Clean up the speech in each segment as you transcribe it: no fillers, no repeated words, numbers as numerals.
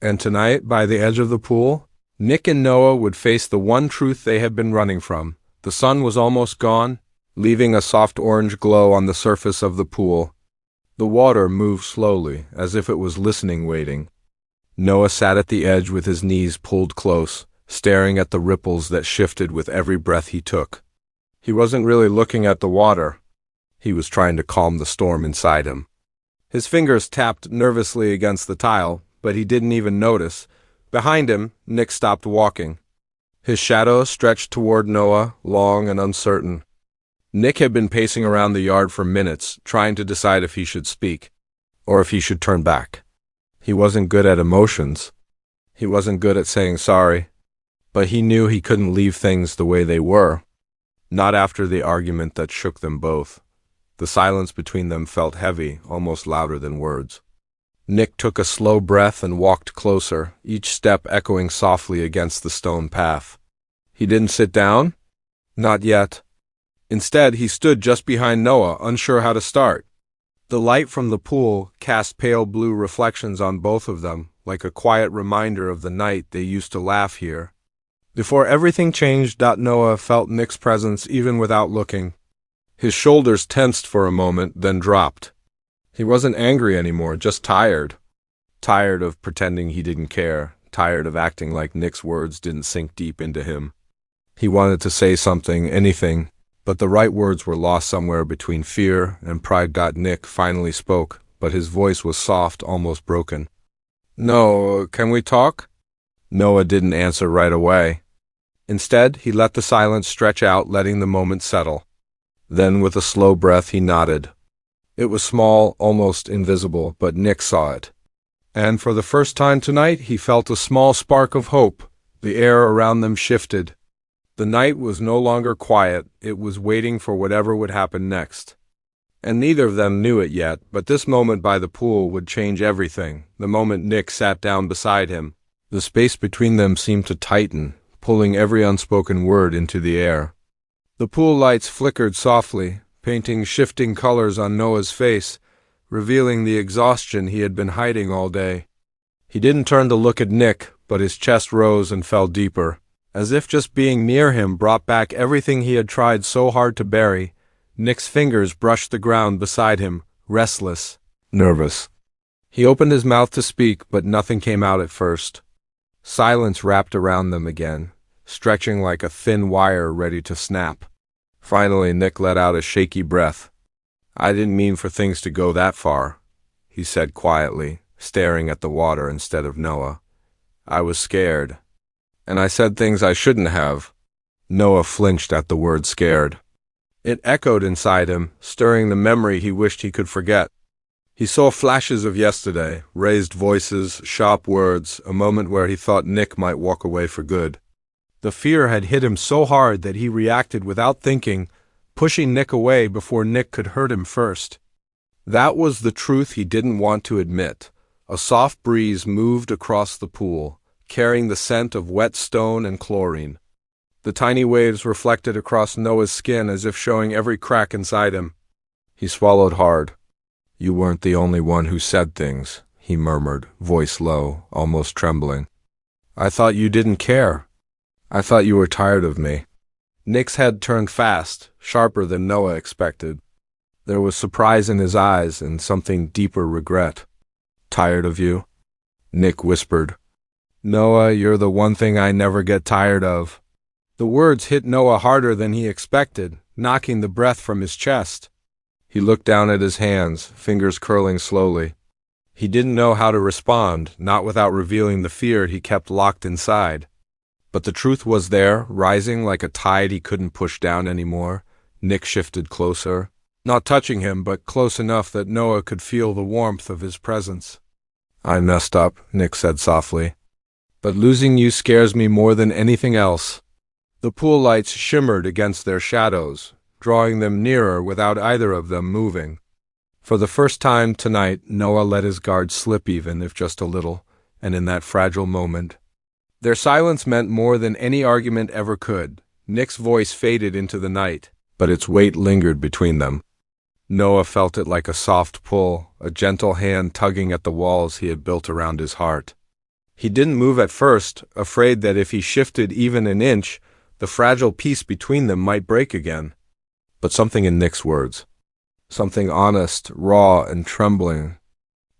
And tonight, by the edge of the pool, Nick and Noah would face the one truth they had been running from. The sun was almost gone, leaving a soft orange glow on the surface of the pool. The water moved slowly, as if it was listening, waiting. Noah sat at the edge with his knees pulled close, staring at the ripples that shifted with every breath he took. He wasn't really looking at the water. He was trying to calm the storm inside him. His fingers tapped nervously against the tile, but he didn't even notice. Behind him, Nick stopped walking. His shadow stretched toward Noah, long and uncertain. Nick had been pacing around the yard for minutes, trying to decide if he should speak, or if he should turn back. He wasn't good at emotions. He wasn't good at saying sorry, but he knew he couldn't leave things the way they were. Not after the argument that shook them both. The silence between them felt heavy, almost louder than words. Nick took a slow breath and walked closer, each step echoing softly against the stone path. He didn't sit down? Not yet. Instead, he stood just behind Noah, unsure how to start. The light from the pool cast pale blue reflections on both of them, like a quiet reminder of the night they used to laugh here. Before everything changed, Noah felt Nick's presence even without looking. His shoulders tensed for a moment, then dropped. He wasn't angry anymore, just tired. Tired of pretending he didn't care, tired of acting like Nick's words didn't sink deep into him. He wanted to say something, anything, but the right words were lost somewhere between fear and pride. Nick finally spoke, but his voice was soft, almost broken. "No, can we talk?" Noah didn't answer right away. Instead, he let the silence stretch out, letting the moment settle. Then, with a slow breath, he nodded. It was small, almost invisible, but Nick saw it. And for the first time tonight, he felt a small spark of hope. The air around them shifted. The night was no longer quiet, it was waiting for whatever would happen next. And neither of them knew it yet, but this moment by the pool would change everything. The moment Nick sat down beside him, the space between them seemed to tighten, pulling every unspoken word into the air. The pool lights flickered softly, painting shifting colors on Noah's face, revealing the exhaustion he had been hiding all day. He didn't turn to look at Nick, but his chest rose and fell deeper, as if just being near him brought back everything he had tried so hard to bury. Nick's fingers brushed the ground beside him, restless, nervous. He opened his mouth to speak, but nothing came out at first. Silence wrapped around them again, stretching like a thin wire ready to snap. Finally, Nick let out a shaky breath. "I didn't mean for things to go that far," he said quietly, staring at the water instead of Noah. "I was scared. And I said things I shouldn't have." Noah flinched at the word scared. It echoed inside him, stirring the memory he wished he could forget. He saw flashes of yesterday, raised voices, sharp words, a moment where he thought Nick might walk away for good. The fear had hit him so hard that he reacted without thinking, pushing Nick away before Nick could hurt him first. That was the truth he didn't want to admit. A soft breeze moved across the pool, carrying the scent of wet stone and chlorine. The tiny waves reflected across Noah's skin as if showing every crack inside him. He swallowed hard. "You weren't the only one who said things," he murmured, voice low, almost trembling. "I thought you didn't care. I thought you were tired of me." Nick's head turned fast, sharper than Noah expected. There was surprise in his eyes and something deeper regret. "Tired of you?" Nick whispered. "Noah, you're the one thing I never get tired of." The words hit Noah harder than he expected, knocking the breath from his chest. He looked down at his hands, fingers curling slowly. He didn't know how to respond, not without revealing the fear he kept locked inside. But the truth was there, rising like a tide he couldn't push down anymore. Nick shifted closer, not touching him, but close enough that Noah could feel the warmth of his presence. "I messed up," Nick said softly. "But losing you scares me more than anything else." The pool lights shimmered against their shadows, drawing them nearer without either of them moving. For the first time tonight, Noah let his guard slip, even if just a little, and in that fragile moment, their silence meant more than any argument ever could. Nick's voice faded into the night, but its weight lingered between them. Noah felt it like a soft pull, a gentle hand tugging at the walls he had built around his heart. He didn't move at first, afraid that if he shifted even an inch, the fragile peace between them might break again. But something in Nick's words, something honest, raw, and trembling,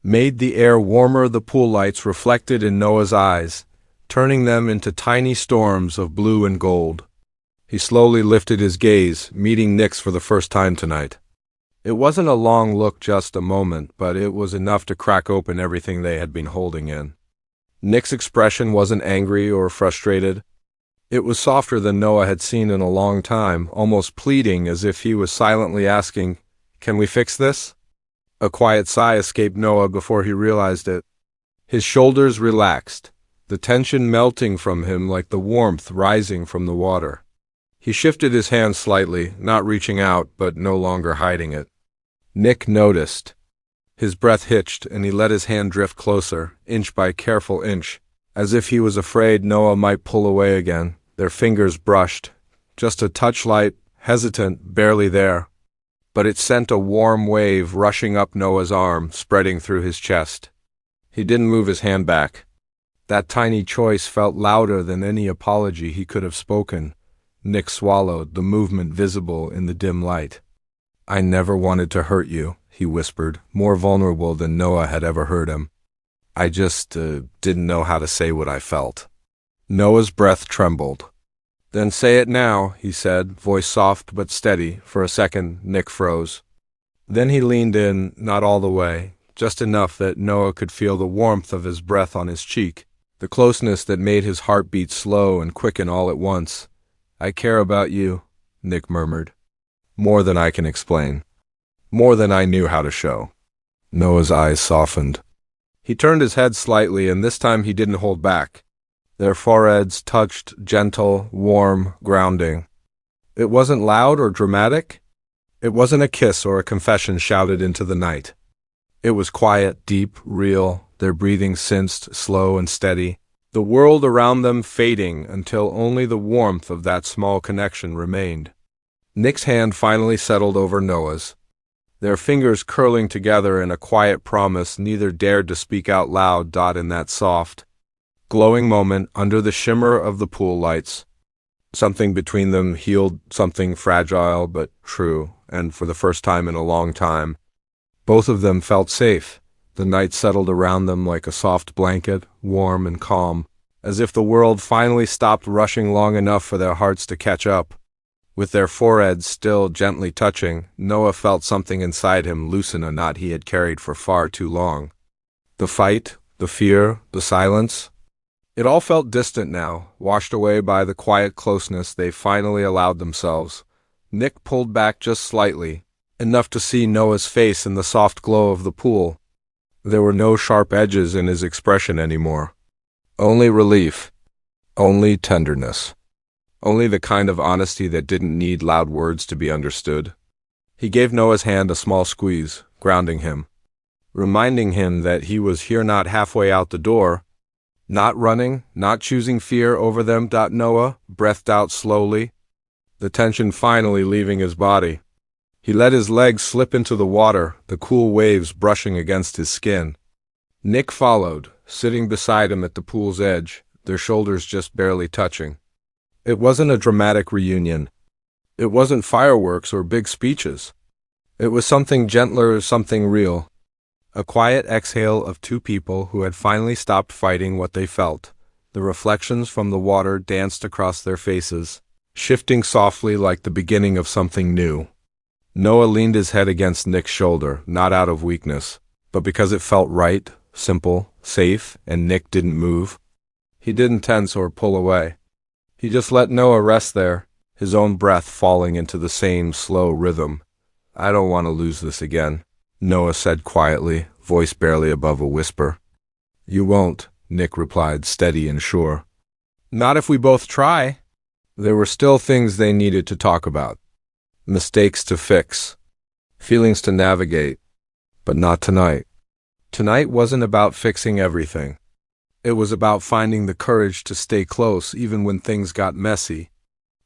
made the air warmer. The pool lights reflected in Noah's eyes, turning them into tiny storms of blue and gold. He slowly lifted his gaze, meeting Nick's for the first time tonight. It wasn't a long look, just a moment, but it was enough to crack open everything they had been holding in. Nick's expression wasn't angry or frustrated. It was softer than Noah had seen in a long time, almost pleading, as if he was silently asking, "Can we fix this?" A quiet sigh escaped Noah before he realized it. His shoulders relaxed, the tension melting from him like the warmth rising from the water. He shifted his hand slightly, not reaching out, but no longer hiding it. Nick noticed. His breath hitched, and he let his hand drift closer, inch by careful inch, as if he was afraid Noah might pull away again. Their fingers brushed, just a touch light, hesitant, barely there. But it sent a warm wave rushing up Noah's arm, spreading through his chest. He didn't move his hand back. That tiny choice felt louder than any apology he could have spoken. Nick swallowed, the movement visible in the dim light. "I never wanted to hurt you," he whispered, more vulnerable than Noah had ever heard him. "I just didn't know how to say what I felt." Noah's breath trembled. "Then say it now," he said, voice soft but steady. For a second, Nick froze. Then he leaned in, not all the way, just enough that Noah could feel the warmth of his breath on his cheek, the closeness that made his heart beat slow and quicken all at once. "I care about you," Nick murmured. "More than I can explain. More than I knew how to show." Noah's eyes softened. He turned his head slightly, and this time he didn't hold back. Their foreheads touched, gentle, warm, grounding. It wasn't loud or dramatic. It wasn't a kiss or a confession shouted into the night. It was quiet, deep, real, their breathing sensed, slow and steady, the world around them fading until only the warmth of that small connection remained. Nick's hand finally settled over Noah's, their fingers curling together in a quiet promise neither dared to speak out loud. In that soft, glowing moment under the shimmer of the pool lights, something between them healed, something fragile but true, and for the first time in a long time, both of them felt safe. The night settled around them like a soft blanket, warm and calm, as if the world finally stopped rushing long enough for their hearts to catch up. With their foreheads still gently touching, Noah felt something inside him loosen a knot he had carried for far too long. The fight, the fear, the silence, it all felt distant now, washed away by the quiet closeness they finally allowed themselves. Nick pulled back just slightly, enough to see Noah's face in the soft glow of the pool. There were no sharp edges in his expression anymore. Only relief. Only tenderness. Only the kind of honesty that didn't need loud words to be understood. He gave Noah's hand a small squeeze, grounding him, reminding him that he was here, not halfway out the door, not running, not choosing fear over them. Noah breathed out slowly, the tension finally leaving his body. He let his legs slip into the water, the cool waves brushing against his skin. Nick followed, sitting beside him at the pool's edge, their shoulders just barely touching. It wasn't a dramatic reunion. It wasn't fireworks or big speeches. It was something gentler, something real. A quiet exhale of two people who had finally stopped fighting what they felt. The reflections from the water danced across their faces, shifting softly like the beginning of something new. Noah leaned his head against Nick's shoulder, not out of weakness, but because it felt right, simple, safe, and Nick didn't move. He didn't tense or pull away. He just let Noah rest there, his own breath falling into the same slow rhythm. "I don't want to lose this again," Noah said quietly, voice barely above a whisper. "You won't," Nick replied, steady and sure. "Not if we both try." There were still things they needed to talk about. Mistakes to fix. Feelings to navigate. But not tonight. Tonight wasn't about fixing everything. It was about finding the courage to stay close even when things got messy.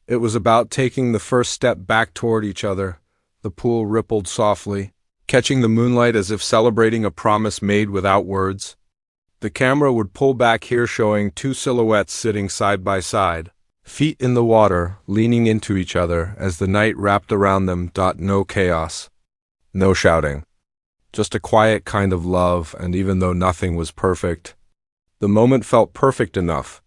It was about taking the first step back toward each other. The pool rippled softly, catching the moonlight as if celebrating a promise made without words. The camera would pull back here, showing two silhouettes sitting side by side, feet in the water, leaning into each other as the night wrapped around them. No chaos, no shouting. Just a quiet kind of love, and even though nothing was perfect, the moment felt perfect enough